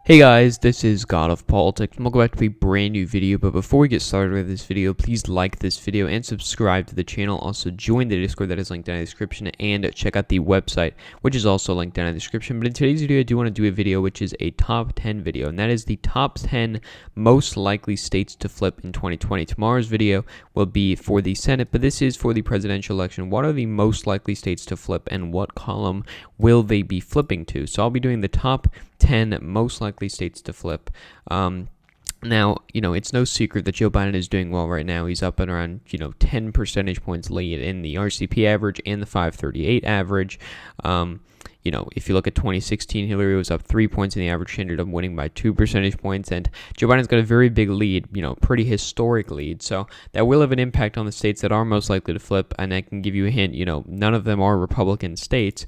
Hey guys, this is God of Politics, and welcome back to a brand new video. But before we get started with this video, please like this video and subscribe to the channel. Also join the Discord that is linked down in the description, and check out the website, which is also linked down in the description. But in today's video, I do want to do a video which is a top 10 video, and that is the top 10 most likely states to flip in 2020. Tomorrow's video will be for the Senate, but this is for the presidential election. What are the most likely states to flip, and what column will they be flipping to? So I'll be doing the top 10 most likely states to flip. Now, it's no secret that Joe Biden is doing well right now. He's up and around, 10 percentage points lead in the RCP average and the FiveThirtyEight average. If you look at 2016, Hillary was up 3 points in the average. She ended up winning by 2 percentage points, and Joe Biden's got a very big lead, pretty historic lead. So that will have an impact on the states that are most likely to flip, and I can give you a hint, none of them are Republican states.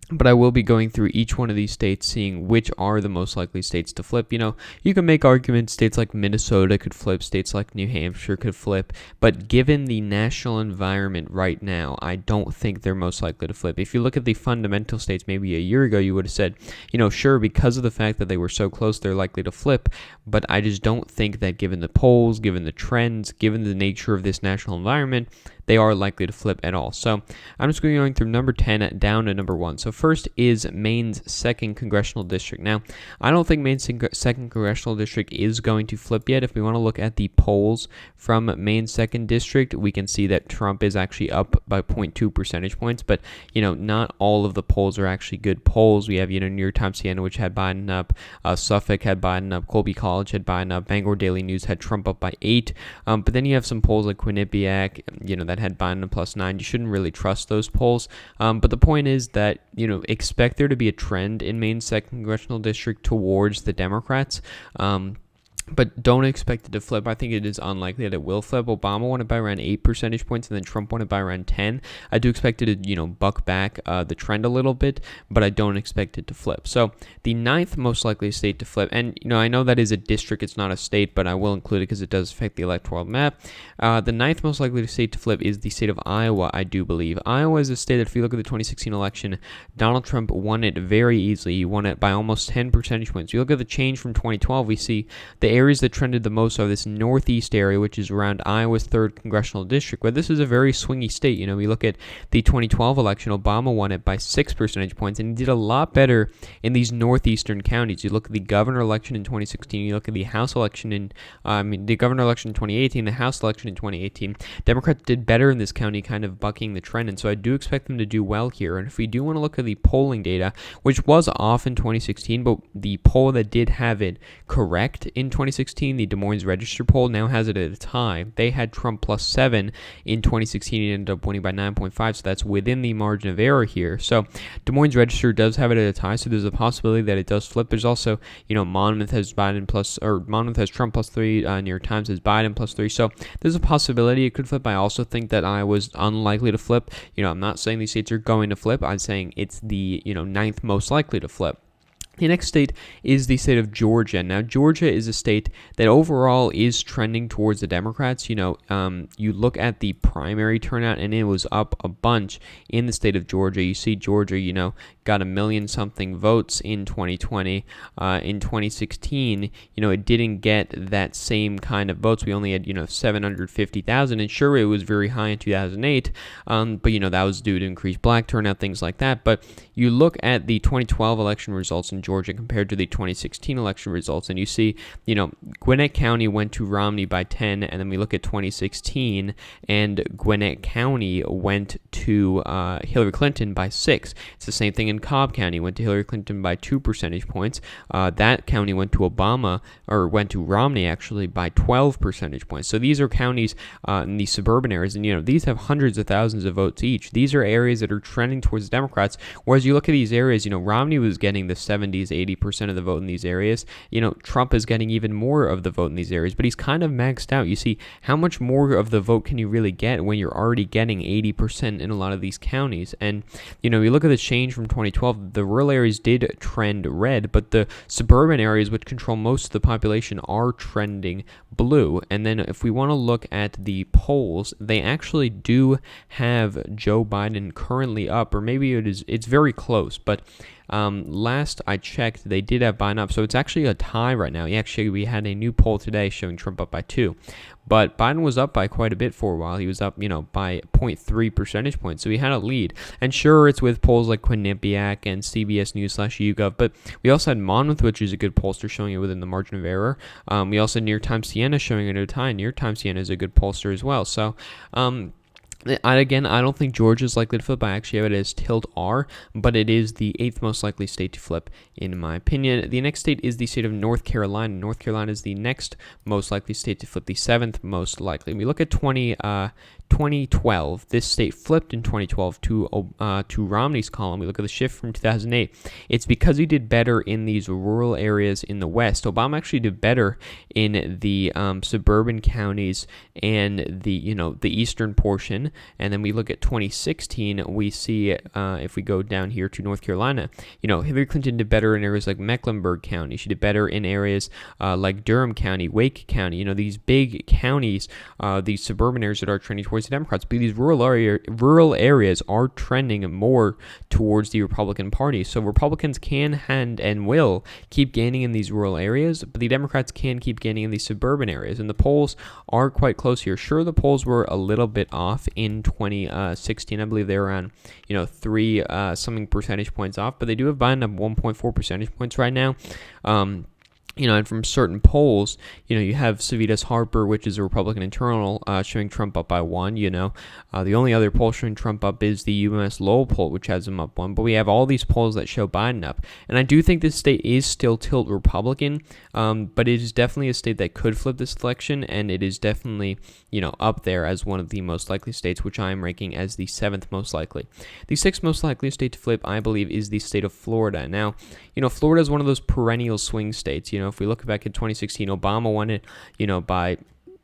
But I will be going through each one of these states, seeing which are the most likely states to flip. You can make arguments states like Minnesota could flip, states like New Hampshire could flip, but given the national environment right now, I don't think they're most likely to flip. If you look at the fundamental states maybe a year ago, you would have said, sure, because of the fact that they were so close, they're likely to flip, but I just don't think that given the polls, given the trends, given the nature of this national environment, they are likely to flip at all. So I'm just going through number 10 down to number 1. So first is Maine's 2nd Congressional District. Now, I don't think Maine's 2nd Congressional District is going to flip yet. If we want to look at the polls from Maine's 2nd District, we can see that Trump is actually up by 0.2 percentage points, but, not all of the polls are actually good polls. We have, New York Times Siena, which had Biden up, Suffolk had Biden up, Colby College had Biden up, Bangor Daily News had Trump up by 8, but then you have some polls like Quinnipiac, that had Biden at +9. You shouldn't really trust those polls. But the point is that, expect there to be a trend in Maine's 2nd Congressional District towards the Democrats. But don't expect it to flip. I think it is unlikely that it will flip. Obama won it by around 8 percentage points, and then Trump won it by around 10. I do expect it to, buck back the trend a little bit, but I don't expect it to flip. So the 9th most likely state to flip, and, I know that is a district, it's not a state, but I will include it because it does affect the electoral map. The 9th most likely state to flip is the state of Iowa, I do believe. Iowa is a state that, if you look at the 2016 election, Donald Trump won it very easily. He won it by almost 10 percentage points. You look at the change from 2012, we see the areas that trended the most are this northeast area, which is around Iowa's 3rd Congressional District, but this is a very swingy state. We look at the 2012 election, Obama won it by 6 percentage points, and he did a lot better in these northeastern counties. You look at the governor election in 2016, you look at the House election in, the governor election in 2018, the House election in 2018. Democrats did better in this county, kind of bucking the trend, and so I do expect them to do well here. And if we do want to look at the polling data, which was off in 2016, but the poll that did have it correct in 2016, the Des Moines Register poll, now has it at a tie. They had Trump +7 in 2016. He ended up winning by 9.5, so that's within the margin of error here. So Des Moines Register does have it at a tie, so there's a possibility that it does flip. There's also, Monmouth has Trump +3. New York Times has Biden +3. So there's a possibility it could flip. I also think that Iowa's unlikely to flip. I'm not saying these states are going to flip. I'm saying it's the 9th most likely to flip. The next state is the state of Georgia. Now, Georgia is a state that overall is trending towards the Democrats. You look at the primary turnout, and it was up a bunch in the state of Georgia. You see Georgia, got 1 million something votes in 2020. In 2016, it didn't get that same kind of votes. We only had, 750,000. And sure, it was very high in 2008, but, that was due to increased black turnout, things like that. But you look at the 2012 election results in Georgia compared to the 2016 election results, and you see, Gwinnett County went to Romney by 10, and then we look at 2016, and Gwinnett County went to Hillary Clinton by 6. It's the same thing in Cobb County, went to Hillary Clinton by 2 percentage points. That county went to Romney actually by 12 percentage points. So these are counties in the suburban areas, and these have hundreds of thousands of votes each. These are areas that are trending towards the Democrats, whereas you look at these areas, Romney was getting the 70s, 80% of the vote in these areas. Trump is getting even more of the vote in these areas, but he's kind of maxed out. You see, how much more of the vote can you really get when you're already getting 80% in a lot of these counties? And, you look at the change from 2012, the rural areas did trend red, but the suburban areas, which control most of the population, are trending blue. And then if we want to look at the polls, they actually do have Joe Biden currently up, or maybe it's very close, but Last I checked, they did have Biden up, so it's actually a tie right now. We had a new poll today showing Trump up by 2. But Biden was up by quite a bit for a while. He was up, by 0.3 percentage points. So he had a lead. And sure, it's with polls like Quinnipiac and CBS News/YouGov. But we also had Monmouth, which is a good pollster, showing it within the margin of error. We also had New York Times Siena showing it at a tie. New York Times Siena is a good pollster as well. So, I don't think Georgia's likely to flip. I actually have it as tilt R, but it is the 8th most likely state to flip, in my opinion. The next state is the state of North Carolina. North Carolina is the next most likely state to flip, the 7th most likely. We look at 2012. This state flipped in 2012 to Romney's column. We look at the shift from 2008. It's because he did better in these rural areas in the West. Obama actually did better in the suburban counties and the eastern portion. And then we look at 2016. We see if we go down here to North Carolina, Hillary Clinton did better in areas like Mecklenburg County. She did better in areas like Durham County, Wake County. These big counties, these suburban areas that are trending towards the Democrats, but these rural areas are trending more towards the Republican Party. So Republicans can and will keep gaining in these rural areas, but the Democrats can keep gaining in these suburban areas. And the polls are quite close here. Sure, the polls were a little bit off in 2016. I believe they were around 3 something percentage points off, but they do have Biden up 1.4 percentage points right now. And from certain polls, you have Civitas Harper, which is a Republican internal, showing Trump up by 1. The only other poll showing Trump up is the UMass Lowell poll, which has him up 1. But we have all these polls that show Biden up. And I do think this state is still tilt Republican, but it is definitely a state that could flip this election, and it is definitely, up there as one of the most likely states, which I am ranking as the 7th most likely. The 6th most likely state to flip, I believe, is the state of Florida. Now, Florida is one of those perennial swing states. If we look back at 2016, Obama won it, by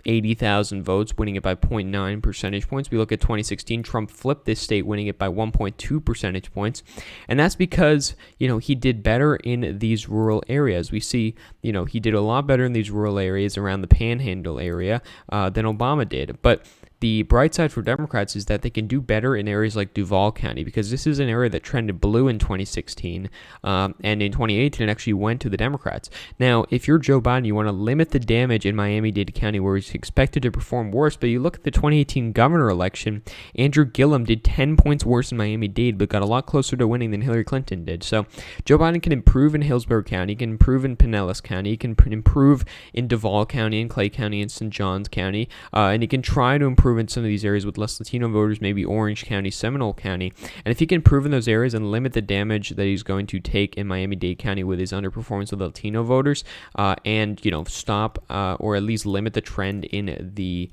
80,000 votes, winning it by 0.9 percentage points. We look at 2016, Trump flipped this state, winning it by 1.2 percentage points. And that's because, he did better in these rural areas. We see, he did a lot better in these rural areas around the Panhandle area than Obama did. But the bright side for Democrats is that they can do better in areas like Duval County, because this is an area that trended blue in 2016, and in 2018 it actually went to the Democrats. Now, if you're Joe Biden, you want to limit the damage in Miami-Dade County, where he's expected to perform worse, but you look at the 2018 governor election, Andrew Gillum did 10 points worse in Miami-Dade, but got a lot closer to winning than Hillary Clinton did. So Joe Biden can improve in Hillsborough County, he can improve in Pinellas County, he can improve in Duval County, and Clay County, and St. Johns County, and he can try to improve in some of these areas with less Latino voters, maybe Orange County, Seminole County. And if he can improve in those areas and limit the damage that he's going to take in Miami-Dade County with his underperformance of Latino voters, and stop or at least limit the trend in the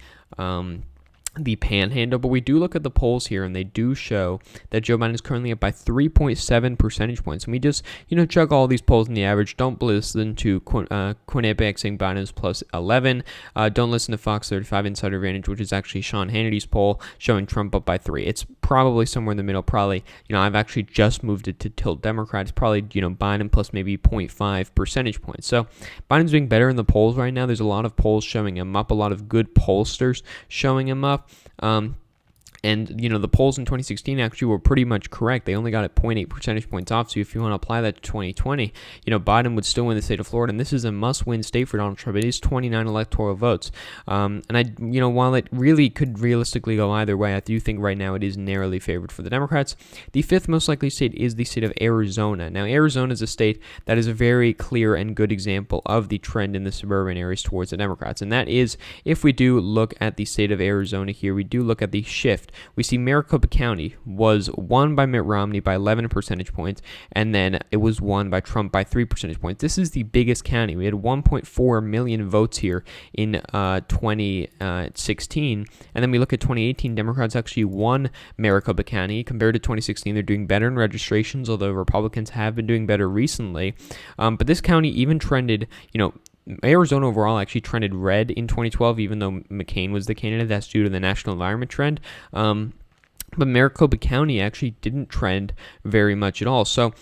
Panhandle. But we do look at the polls here, and they do show that Joe Biden is currently up by 3.7 percentage points. And we just, chug all these polls in the average. Don't listen to Quinnipiac saying Biden is plus 11. Don't listen to Fox 35 Insider Advantage, which is actually Sean Hannity's poll showing Trump up by 3. It's probably somewhere in the middle. Probably, I've actually just moved it to tilt Democrat. It's probably, Biden plus maybe 0.5 percentage points. So Biden's doing better in the polls right now. There's a lot of polls showing him up, a lot of good pollsters showing him up. And, the polls in 2016 actually were pretty much correct. They only got it 0.8 percentage points off. So if you want to apply that to 2020, Biden would still win the state of Florida. And this is a must-win state for Donald Trump. It is 29 electoral votes. And while it really could realistically go either way, I do think right now it is narrowly favored for the Democrats. The 5th most likely state is the state of Arizona. Now, Arizona is a state that is a very clear and good example of the trend in the suburban areas towards the Democrats. And that is, if we do look at the state of Arizona here, we do look at the shift. We see Maricopa County was won by Mitt Romney by 11 percentage points, and then it was won by Trump by 3 percentage points. This is the biggest county. We had 1.4 million votes here in 2016, and then we look at 2018. Democrats actually won Maricopa County. Compared to 2016, they're doing better in registrations, although Republicans have been doing better recently. But this county even trended, Arizona overall actually trended red in 2012, even though McCain was the candidate. That's due to the national environment trend. But Maricopa County actually didn't trend very much at all. So,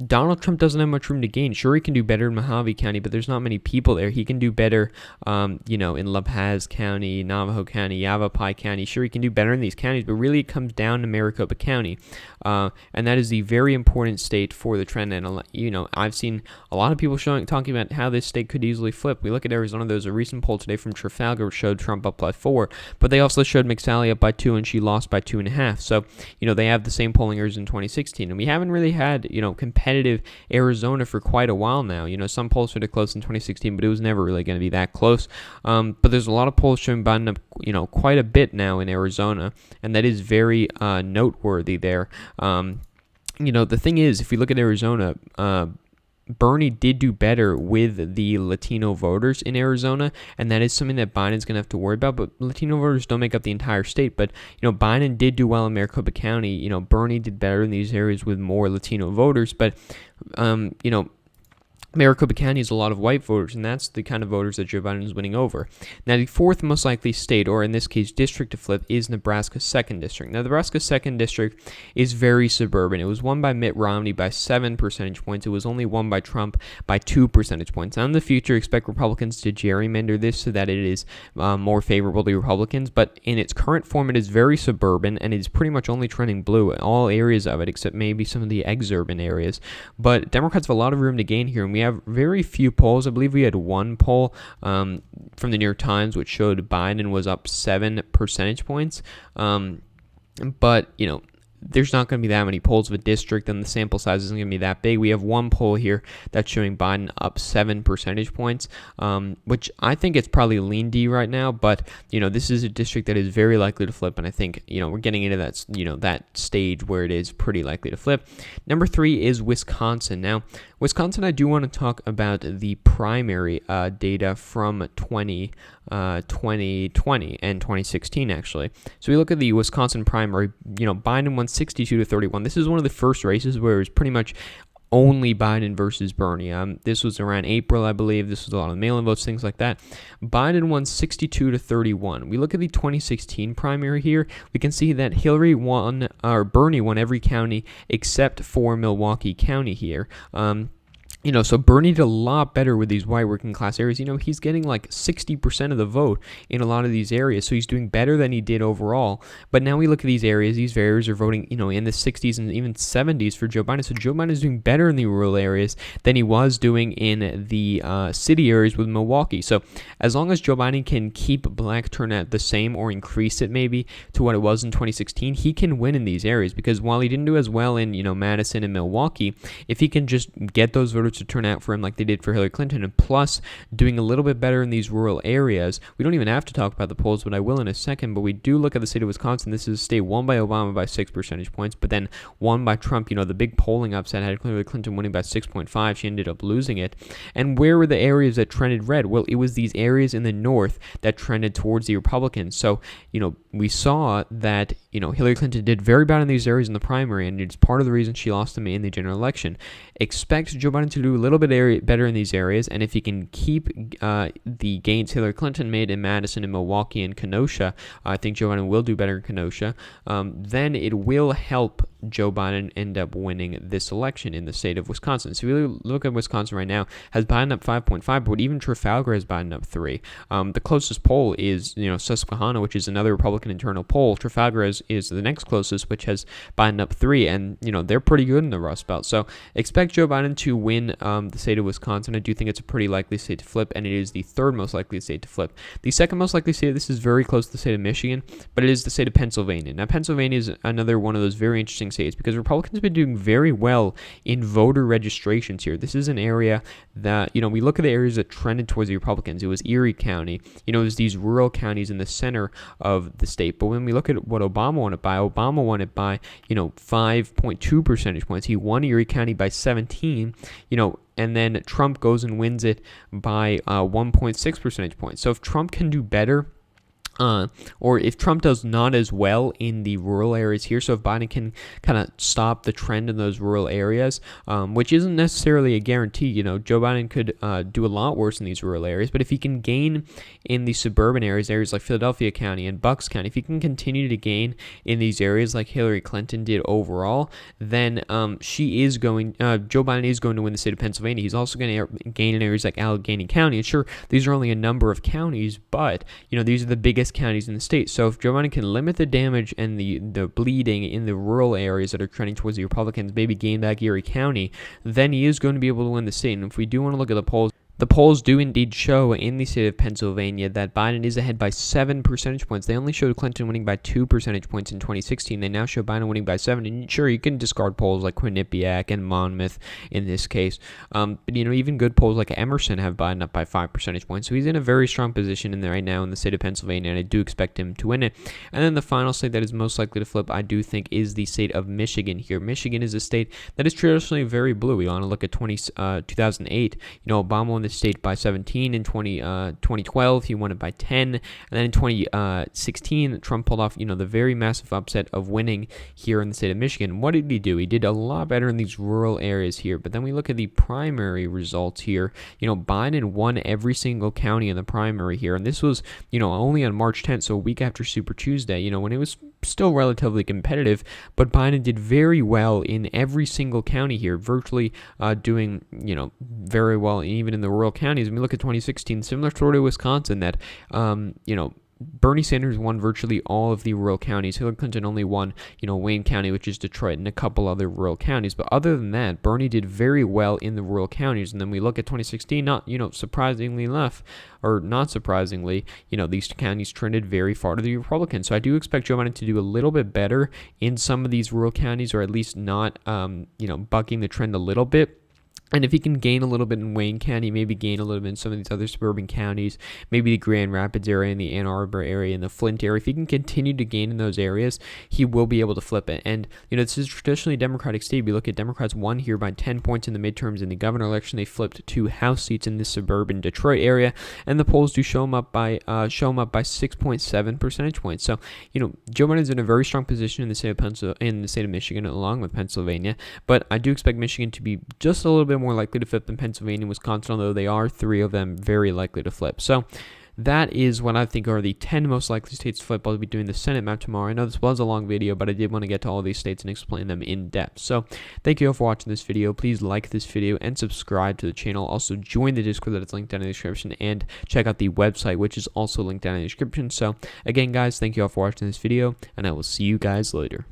Donald Trump doesn't have much room to gain. Sure, he can do better in Mojave County, but there's not many people there. He can do better, in La Paz County, Navajo County, Yavapai County. Sure, he can do better in these counties, but really it comes down to Maricopa County, and that is the very important state for the trend. And I've seen a lot of people talking about how this state could easily flip. We look at Arizona. There was a recent poll today from Trafalgar which showed Trump up by 4, but they also showed McSally up by 2, and she lost by 2.5. So they have the same polling errors in 2016, and we haven't really had competitive Arizona for quite a while now. Some polls showed it close in 2016, but it was never really going to be that close. But there's a lot of polls showing Biden up, quite a bit now in Arizona, and that is very noteworthy there. The thing is, if you look at Arizona, Bernie did do better with the Latino voters in Arizona, and that is something that Biden's going to have to worry about. But Latino voters don't make up the entire state. But, Biden did do well in Maricopa County. Bernie did better in these areas with more Latino voters. But, Maricopa County has a lot of white voters, and that's the kind of voters that Joe Biden is winning over. Now, the fourth most likely state, or in this case district to flip, is Nebraska's 2nd district. Now, Nebraska's 2nd district is very suburban. It was won by Mitt Romney by 7 percentage points. It was only won by Trump by 2 percentage points. Now, in the future, expect Republicans to gerrymander this so that it is more favorable to Republicans, but in its current form, it is very suburban, and it is pretty much only trending blue in all areas of it, except maybe some of the exurban areas. But Democrats have a lot of room to gain here, and we have very few polls. I believe we had one poll from the New York Times which showed Biden was up 7 percentage points. But, there's not going to be that many polls of a district, and the sample size isn't going to be that big. We have one poll here that's showing Biden up 7 percentage points, which I think it's probably lean D right now, but, this is a district that is very likely to flip, and I think, we're getting into that, that stage where it is pretty likely to flip. Number 3 is Wisconsin. Now, Wisconsin, I do want to talk about the primary data from 2020 and 2016, actually. So we look at the Wisconsin primary, Biden won 62-31. This is one of the first races where it was pretty much only Biden versus Bernie. This was around April, I believe. This was a lot of mail-in votes, things like that. Biden won 62-31. We look at the 2016 primary here. We can see that Bernie won every county except for Milwaukee County here. So Bernie did a lot better with these white working class areas. He's getting like 60% of the vote in a lot of these areas. So he's doing better than he did overall. But now we look at these areas are voting, in the 60s and even 70s for Joe Biden. So Joe Biden is doing better in the rural areas than he was doing in the city areas with Milwaukee. So as long as Joe Biden can keep black turnout the same or increase it maybe to what it was in 2016, he can win in these areas. Because while he didn't do as well in, Madison and Milwaukee, if he can just get those voters to turn out for him like they did for Hillary Clinton, and plus doing a little bit better in these rural areas. We don't even have to talk about the polls, but I will in a second. But we do look at the state of Wisconsin. This is a state won by Obama by 6 percentage points, but then won by Trump. The big polling upset had Hillary Clinton winning by 6.5. She ended up losing it. And where were the areas that trended red? Well, it was these areas in the north that trended towards the Republicans. So, we saw that, Hillary Clinton did very bad in these areas in the primary, and it's part of the reason she lost to Maine in the general election. Expect Joe Biden to do a little bit better in these areas, and if he can keep the gains Hillary Clinton made in Madison and Milwaukee and Kenosha, I think Joe Biden will do better in Kenosha, then it will help Joe Biden end up winning this election in the state of Wisconsin. So if you look at Wisconsin right now, has Biden up 5.5, but even Trafalgar has Biden up 3. The closest poll is, Susquehanna, which is another Republican internal poll. Trafalgar is the next closest, which has Biden up 3, and, they're pretty good in the Rust Belt. So expect Joe Biden to win the state of Wisconsin. I do think it's a pretty likely state to flip, and it is the third most likely state to flip. The second most likely state, this is very close to the state of Michigan, but it is the state of Pennsylvania. Now, Pennsylvania is another one of those very interesting states because Republicans have been doing very well in voter registrations here. This is an area that, we look at the areas that trended towards the Republicans. It was Erie County. It was these rural counties in the center of the state. But when we look at what Obama won it by 5.2 percentage points. He won Erie County by 17, and then Trump goes and wins it by 1.6 percentage points. So if Trump can do better or if Trump does not as well in the rural areas here, so if Biden can kind of stop the trend in those rural areas, which isn't necessarily a guarantee, you know, Joe Biden could do a lot worse in these rural areas, but if he can gain in the suburban areas like Philadelphia County and Bucks County, if he can continue to gain in these areas like Hillary Clinton did overall, then Joe Biden is going to win the state of Pennsylvania. He's also going to gain in areas like Allegheny County, and sure, these are only a number of counties, but, you know, these are the biggest counties in the state. So if Joe Biden can limit the damage and the bleeding in the rural areas that are trending towards the Republicans, maybe gain back Erie County, then he is going to be able to win the state. And if we do want to look at the polls do indeed show in the state of Pennsylvania that Biden is ahead by 7 percentage points. They only showed Clinton winning by 2 percentage points in 2016. They now show Biden winning by 7. And sure, you can discard polls like Quinnipiac and Monmouth in this case. But, you know, even good polls like Emerson have Biden up by 5 percentage points. So he's in a very strong position in there right now in the state of Pennsylvania, and I do expect him to win it. And then the final state that is most likely to flip, I do think, is the state of Michigan here. Michigan is a state that is traditionally very blue. We want to look at 2008. You know, Obama won the state by 17 in 2012. He won it by 10. And then in 2016, Trump pulled off, you know, the very massive upset of winning here in the state of Michigan. What did he do? He did a lot better in these rural areas here. But then we look at the primary results here. You know, Biden won every single county in the primary here. And this was, you know, only on March 10th, so a week after Super Tuesday, you know, when it was still relatively competitive, but Biden did very well in every single county here, virtually doing, you know, very well even in the rural counties. And we look at 2016, similar story to Wisconsin, that, you know, Bernie Sanders won virtually all of the rural counties. Hillary Clinton only won, you know, Wayne County, which is Detroit, and a couple other rural counties. But other than that, Bernie did very well in the rural counties. And then we look at 2016, not, you know, surprisingly enough, or not surprisingly, you know, these counties trended very far to the Republicans. So I do expect Joe Biden to do a little bit better in some of these rural counties, or at least not, you know, bucking the trend a little bit. And if he can gain a little bit in Wayne County, maybe gain a little bit in some of these other suburban counties, maybe the Grand Rapids area and the Ann Arbor area and the Flint area, if he can continue to gain in those areas, he will be able to flip it. And, you know, this is traditionally a Democratic state. We look at Democrats won here by 10 points in the midterms in the governor election. They flipped 2 House seats in the suburban Detroit area, and the polls do show him up by 6.7 percentage points. So, you know, Joe Biden's in a very strong position in the state of Michigan, along with Pennsylvania. But I do expect Michigan to be just a little bit more likely to flip than Pennsylvania and Wisconsin, although they are 3 of them very likely to flip. So that is what I think are the 10 most likely states to flip. I'll be doing the Senate map tomorrow. I know this was a long video, but I did want to get to all these states and explain them in depth. So thank you all for watching this video. Please like this video and subscribe to the channel. Also join the Discord that is linked down in the description, and check out the website, which is also linked down in the description. So again, guys, thank you all for watching this video, and I will see you guys later.